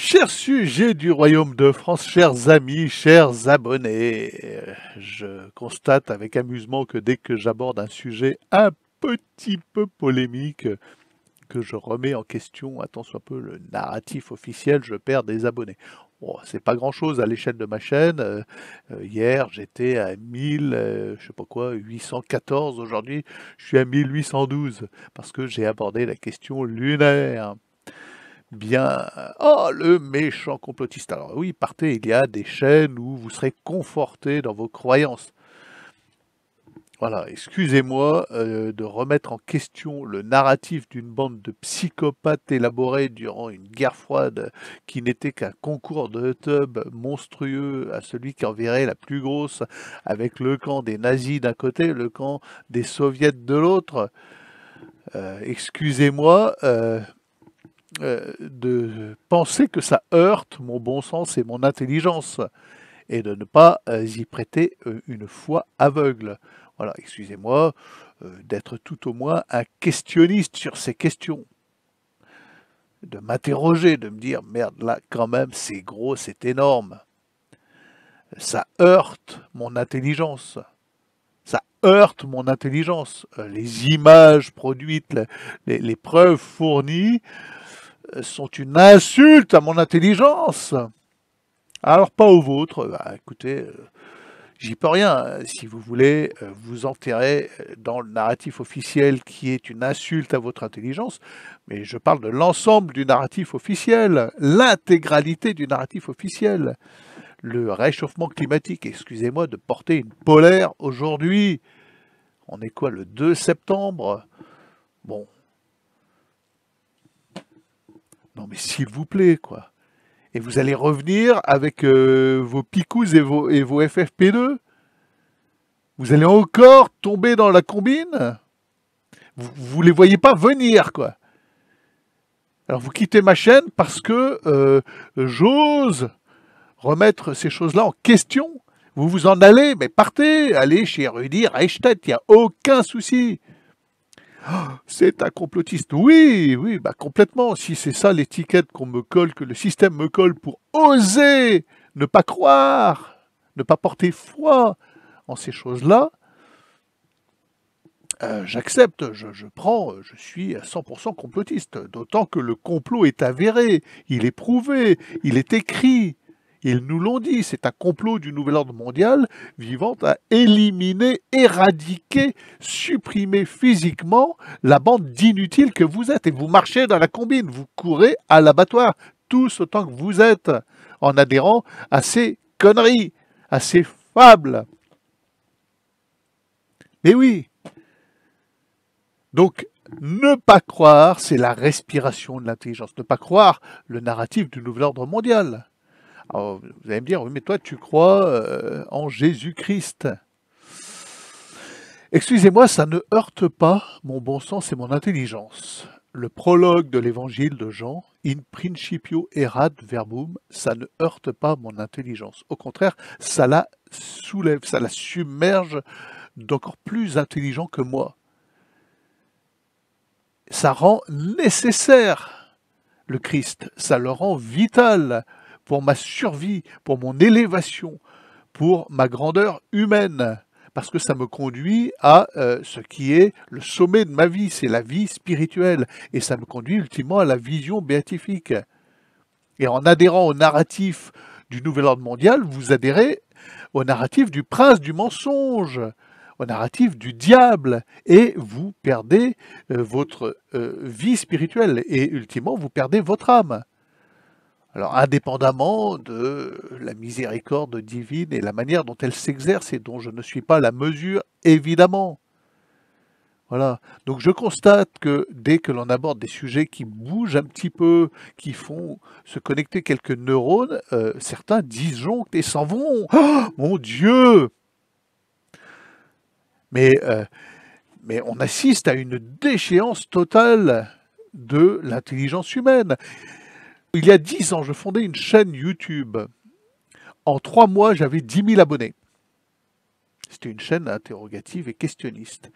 Chers sujets du Royaume de France, chers amis, chers abonnés, je constate avec amusement que dès que j'aborde un sujet un petit peu polémique, que je remets en question, à tant soit peu, le narratif officiel, je perds des abonnés. Bon, c'est pas grand-chose à l'échelle de ma chaîne. Hier, j'étais à 1000, je sais pas quoi, 814. Aujourd'hui, je suis à 1812 parce que j'ai abordé la question lunaire. Bien, oh, le méchant complotiste. Alors oui, partez, il y a des chaînes où vous serez conforté dans vos croyances. Voilà, excusez-moi de remettre en question le narratif d'une bande de psychopathes élaborés durant une guerre froide qui n'était qu'un concours de tub monstrueux à celui qui enverrait la plus grosse, avec le camp des nazis d'un côté, le camp des soviets de l'autre. Excusez-moi de penser que ça heurte mon bon sens et mon intelligence, et de ne pas y prêter une foi aveugle. Voilà, excusez-moi d'être tout au moins un questionniste sur ces questions, de m'interroger, de me dire, merde, là, quand même, c'est gros, c'est énorme. Ça heurte mon intelligence. Ça heurte mon intelligence. Les images produites, les preuves fournies sont une insulte à mon intelligence. Alors pas au vôtre, bah, écoutez, j'y peux rien. Si vous voulez vous enterrer dans le narratif officiel qui est une insulte à votre intelligence, mais je parle de l'ensemble du narratif officiel, l'intégralité du narratif officiel. Le réchauffement climatique, excusez-moi de porter une polaire aujourd'hui. On est quoi, le 2 septembre? Bon. Non mais s'il vous plaît, quoi. Et vous allez revenir avec vos picous et vos FFP2? Vous allez encore tomber dans la combine? Vous les voyez pas venir, quoi. Alors vous quittez ma chaîne parce que j'ose remettre ces choses-là en question. Vous vous en allez, mais partez, allez chez Rudi Reichstadt, il n'y a aucun souci. Oh, c'est un complotiste. Oui, oui, bah complètement. Si c'est ça l'étiquette qu'on me colle, que le système me colle pour oser ne pas croire, ne pas porter foi en ces choses-là, j'accepte, je prends, je suis à 100% complotiste. D'autant que le complot est avéré, il est prouvé, il est écrit. Ils nous l'ont dit, c'est un complot du nouvel ordre mondial visant à éliminer, éradiquer, supprimer physiquement la bande d'inutiles que vous êtes. Et vous marchez dans la combine, vous courez à l'abattoir, tous autant que vous êtes, en adhérant à ces conneries, à ces fables. Mais oui, donc ne pas croire, c'est la respiration de l'intelligence. Ne pas croire le narratif du nouvel ordre mondial. Alors, vous allez me dire, oui, mais toi, tu crois en Jésus-Christ. Excusez-moi, ça ne heurte pas mon bon sens et mon intelligence. Le prologue de l'évangile de Jean, in principio erat verbum, ça ne heurte pas mon intelligence. Au contraire, ça la soulève, ça la submerge d'encore plus intelligent que moi. Ça rend nécessaire le Christ, ça le rend vital pour ma survie, pour mon élévation, pour ma grandeur humaine, parce que ça me conduit à ce qui est le sommet de ma vie, c'est la vie spirituelle, et ça me conduit ultimement à la vision béatifique. Et en adhérant au narratif du nouvel ordre mondial, vous adhérez au narratif du prince du mensonge, au narratif du diable, et vous perdez votre vie spirituelle, et ultimement, vous perdez votre âme. Alors, indépendamment de la miséricorde divine et la manière dont elle s'exerce et dont je ne suis pas la mesure, évidemment. Voilà. Donc, je constate que dès que l'on aborde des sujets qui bougent un petit peu, qui font se connecter quelques neurones, certains disjonctent et s'en vont. Oh, mon Dieu! Mais on assiste à une déchéance totale de l'intelligence humaine. Il y a 10 ans, je fondais une chaîne YouTube. En 3 mois, j'avais 10 000 abonnés. C'était une chaîne interrogative et questionniste.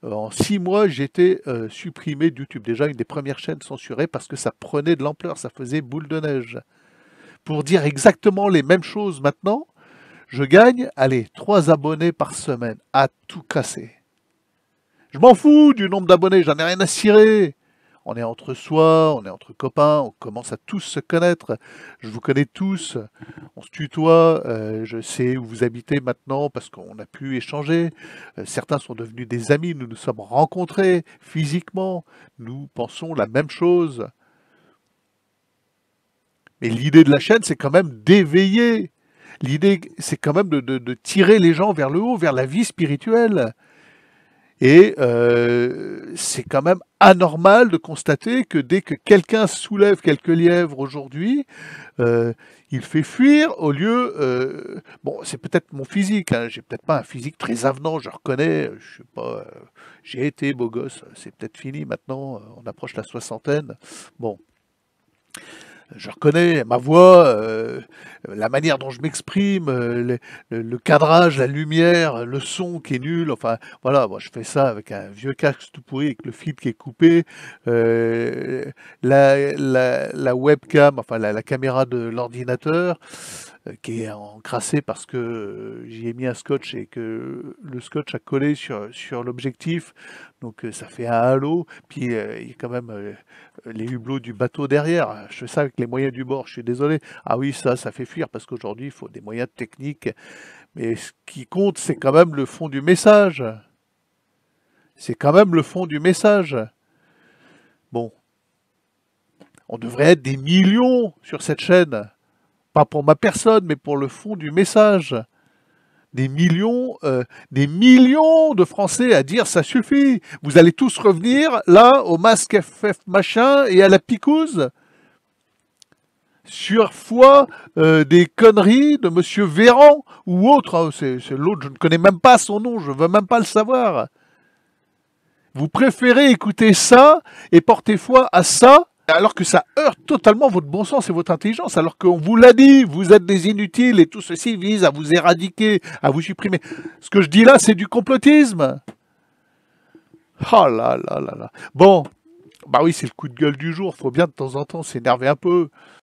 En 6 mois, j'étais supprimé de YouTube. Déjà, une des premières chaînes censurées parce que ça prenait de l'ampleur, ça faisait boule de neige. pour dire exactement les mêmes choses maintenant, je gagne, allez, 3 abonnés par semaine, à tout casser. Je m'en fous du nombre d'abonnés, j'en ai rien à cirer. On est entre soi, on est entre copains, on commence à tous se connaître. Je vous connais tous, on se tutoie, je sais où vous habitez maintenant parce qu'on a pu échanger. Certains sont devenus des amis, nous nous sommes rencontrés physiquement, nous pensons la même chose. Mais l'idée de la chaîne, c'est quand même d'éveiller. L'idée, c'est quand même de tirer les gens vers le haut, vers la vie spirituelle. Et c'est quand même anormal de constater que dès que quelqu'un soulève quelques lièvres aujourd'hui, il fait fuir au lieu... bon, c'est peut-être mon physique, hein, j'ai peut-être pas un physique très avenant, je reconnais, je sais pas, j'ai été beau gosse, c'est peut-être fini maintenant, on approche la soixantaine. Bon, je reconnais ma voix, la manière dont je m'exprime, le cadrage, la lumière, le son qui est nul. Enfin, voilà, moi je fais ça avec un vieux casque tout pourri, avec le fil qui est coupé, la webcam, enfin la caméra de l'ordinateur, qui est encrassée parce que j'y ai mis un scotch et que le scotch a collé sur l'objectif. Donc ça fait un halo. Puis il y a quand même les hublots du bateau derrière. Je fais ça avec les moyens du bord, je suis désolé. Ah oui, ça fait fuir parce qu'aujourd'hui, il faut des moyens techniques. Mais ce qui compte, c'est quand même le fond du message. C'est quand même le fond du message. Bon, on devrait être des millions sur cette chaîne. Pas pour ma personne, mais pour le fond du message. Des millions de Français à dire ça suffit. Vous allez tous revenir là au masque FF machin et à la picouse sur foi des conneries de Monsieur Véran ou autre. Hein, c'est l'autre, je ne connais même pas son nom, je veux même pas le savoir. Vous préférez écouter ça et porter foi à ça, alors que ça heurte totalement votre bon sens et votre intelligence, alors qu'on vous l'a dit, vous êtes des inutiles et tout ceci vise à vous éradiquer, à vous supprimer. Ce que je dis là, c'est du complotisme. Oh là là là là. Bon, bah oui, c'est le coup de gueule du jour, faut bien de temps en temps s'énerver un peu.